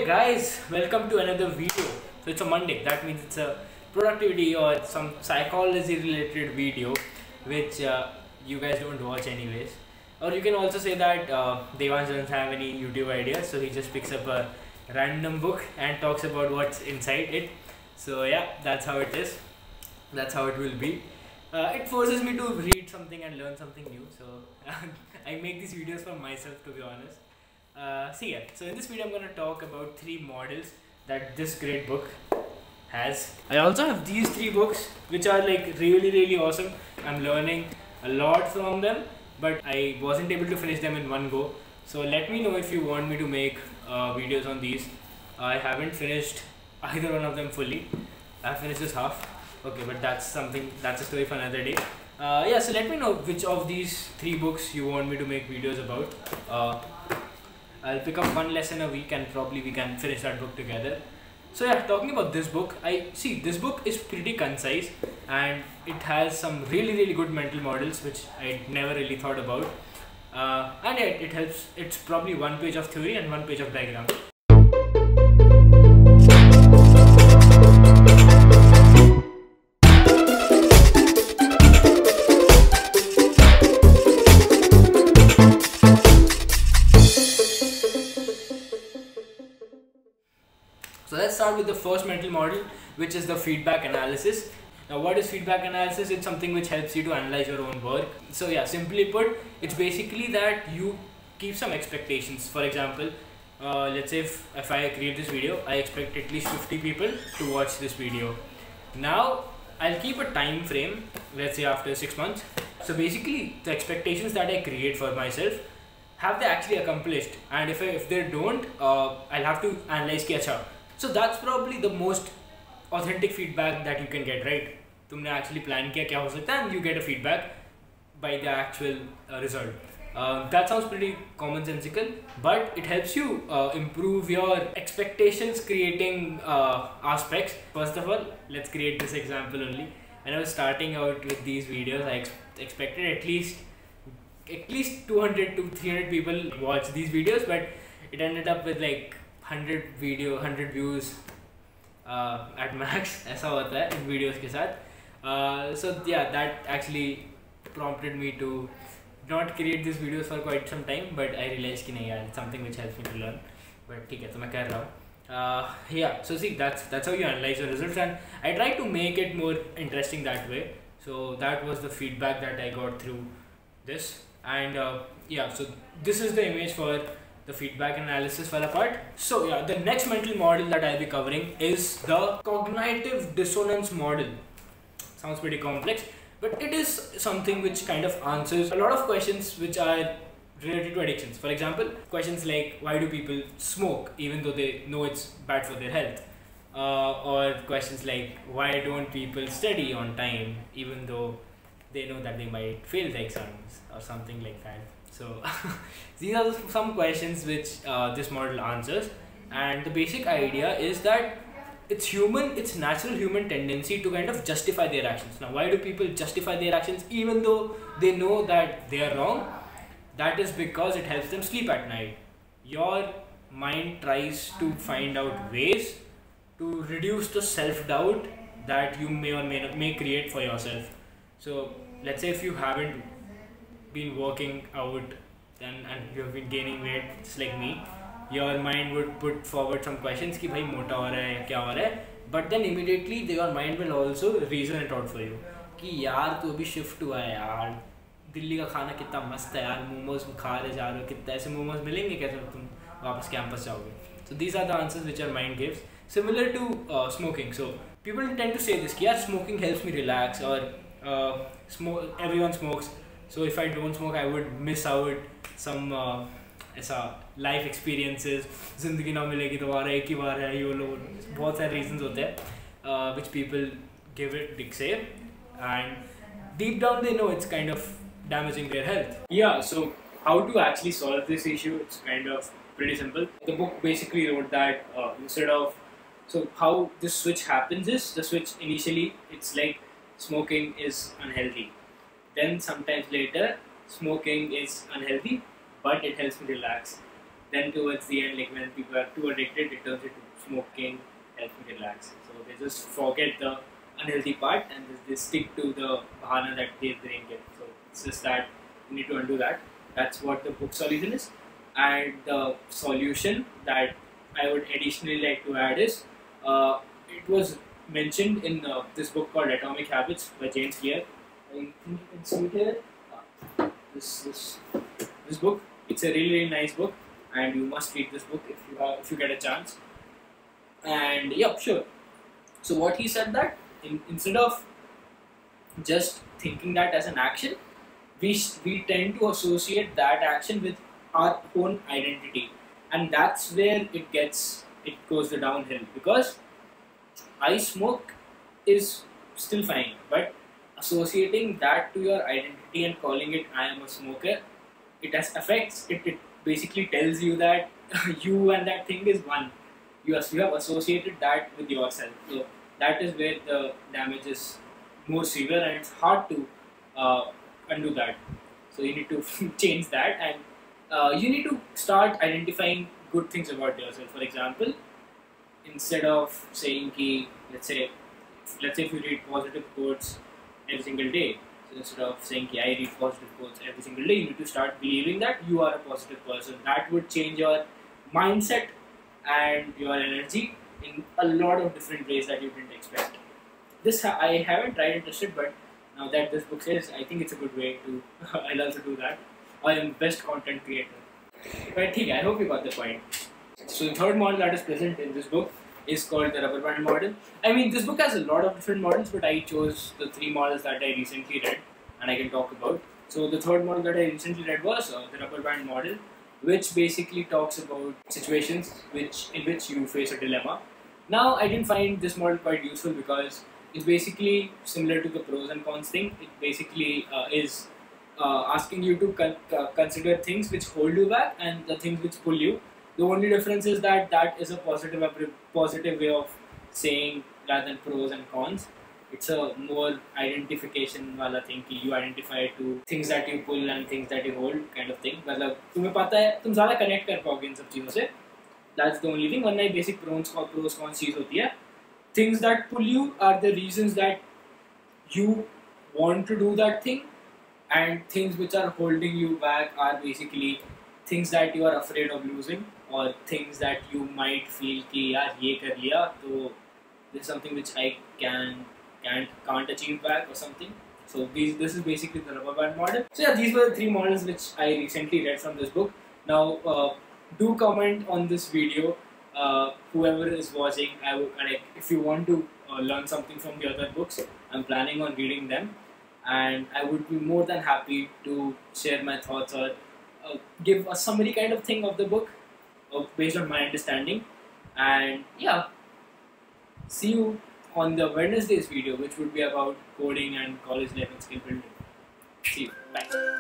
guys, welcome to another video. So it's a Monday, that means it's a productivity or some psychology related video which you guys don't watch anyways. Or you can also say that Devansh doesn't have any YouTube ideas, so he just picks up a random book and talks about what's inside it. So yeah, that's how it is. That's how it will be. It forces me to read something and learn something new. So I make these videos for myself, to be honest. So in this video I'm going to talk about 3 models that this great book has. I also have these 3 books which are like really awesome. I'm learning a lot from them, but I wasn't able to finish them in one go. So let me know if you want me to make videos on these. I haven't finished either one of them fully. I finished this half. Okay, but that's a story for another day. Yeah, so let me know which of these 3 books you want me to make videos about. I'll pick up one lesson a week and probably we can finish that book together. So yeah, talking about this book, this book is pretty concise and it has some really good mental models which I never really thought about. And yeah, it helps. It's probably 1 page of theory and 1 page of diagram. So let's start with the first mental model, which is the feedback analysis. Now what is feedback analysis? It's something which helps you to analyze your own work. So yeah, simply put, it's basically that you keep some expectations. For example, let's say if I create this video, I expect at least 50 people to watch this video. Now I'll keep a time frame, let's say after 6 months. So basically the expectations that I create for myself, have they actually accomplished? And if they don't, I'll have to analyze ki acha. So that's probably the most authentic feedback that you can get, right? तुमने actually plan किया क्या हो सकता है, and you get a feedback by the actual result. That sounds pretty commonsensical, but it helps you improve your expectations creating aspects. First of all, let's create this example only. When I was starting out with these videos, I expected at least 200 to 300 people watch these videos, but it ended up with like 100 views at max. ऐसा होता है इन videos के साथ. So yeah, that actually prompted me to not create these videos for quite some time, but I realized कि नहीं यार, it's something which helps me to learn. But ठीक है, तो मैं कर रहा हूँ. Yeah, so see, that's how you analyze your results, and I try to make it more interesting that way. So that was the feedback that I got through this, and yeah, so this is the image for the feedback analysis fell apart. So yeah, the next mental model that I'll be covering is the cognitive dissonance model. Sounds pretty complex, but it is something which kind of answers a lot of questions which are related to addictions. For example, questions like why do people smoke even though they know it's bad for their health? Or questions like why don't people study on time even though they know that they might fail the exams, or something like that. So these are some questions which this model answers, and the basic idea is that it's natural human tendency to kind of justify their actions. Now why do people justify their actions even though they know that they are wrong? That is because it helps them sleep at night. Your mind tries to find out ways to reduce the self-doubt that you may or may create for yourself. So let's say if you haven't been working out and you have been gaining weight just like me, your mind would put forward some questions कि भाई मोटा हो रहा है या क्या हो रहा है, but then immediately your mind will also reason it out for you कि यार तू अभी शिफ्ट हुआ है यार, दिल्ली का खाना कितना मस्त है यार, मोमोज खा रहे जा रहे हो, कितने ऐसे मोमोज मिलेंगे कैसे तुम वापस कैंपस जाओगे. So these are the answers which your mind gives, similar to smoking. So people tend to say this कि यार smoking helps me relax, or everyone smokes, so if I don't smoke I would miss out some ऐसा life experiences, जिंदगी ना मिलेगी दोबारा, एक ही बार है, ये लोग बहुत सारे reasons होते हैं which people give it say, and deep down they know it's kind of damaging their health. Yeah, so how to actually solve this issue? It's kind of pretty simple. The book basically wrote that so how this switch happens is, the switch initially it's like smoking is unhealthy, then sometimes later smoking is unhealthy but it helps me relax, then towards the end, like when people are too addicted, it turns into smoking, helping relax. So they just forget the unhealthy part and they stick to the bahana that their brain gets. So it's just that you need to undo that. That's what the book solution is. And the solution that I would additionally like to add is it was mentioned in this book called Atomic Habits by James Clear. I think you can see it here. This book. It's a really nice book, and you must read this book if you get a chance. And yeah, sure. So what he said that instead of just thinking that as an action, we tend to associate that action with our own identity, and that's where it goes the downhill, because I smoke is still fine, but associating that to your identity and calling it I am a smoker, it has effects. It basically tells you that you and that thing is one. You have associated that with yourself. So that is where the damage is more severe, and it's hard to undo that. So you need to change that, and you need to start identifying good things about yourself. For example, instead of saying ki, let's say if you read positive quotes every single day, so instead of saying ki, I read positive quotes every single day, you need to start believing that you are a positive person. That would change your mindset and your energy in a lot of different ways that you didn't expect. This I haven't tried and tested, but now that this book says, I think it's a good way to. I'll also do that. I am best content creator. But I hope you got the point. So the third model that is present in this book is called the rubber band model. I mean, this book has a lot of different models, but I chose the 3 models that I recently read and I can talk about. So the third model that I recently read was the rubber band model, which basically talks about situations in which you face a dilemma. Now, I didn't find this model quite useful because it's basically similar to the pros and cons thing. It basically is asking you to consider things which hold you back and the things which pull you. The only difference is that is a positive way of saying rather than pros and cons. It's a more identification wala thing कि you identify to things that you pull and things that you hold kind of thing. मतलब तुम्हें पता है तुम ज़्यादा connect कर पाओगे इन सब चीज़ों से. That's the only thing. वरना basic pros cons चीज़ होती है. Things that pull you are the reasons that you want to do that thing, and things which are holding you back are basically things that you are afraid of losing, or things that you might feel कि यार ये कर लिया तो this is something which I can't achieve back or something. So this is basically the rubber band model. So yeah, these were the 3 models which I recently read from this book. Now do comment on this video, whoever is watching. If you want to learn something from the other books, I'm planning on reading them, and I would be more than happy to share my thoughts or give a summary kind of thing of the book based on my understanding. And yeah, see you on the Wednesday's video, which would be about coding and college life and skill building. See you. Bye.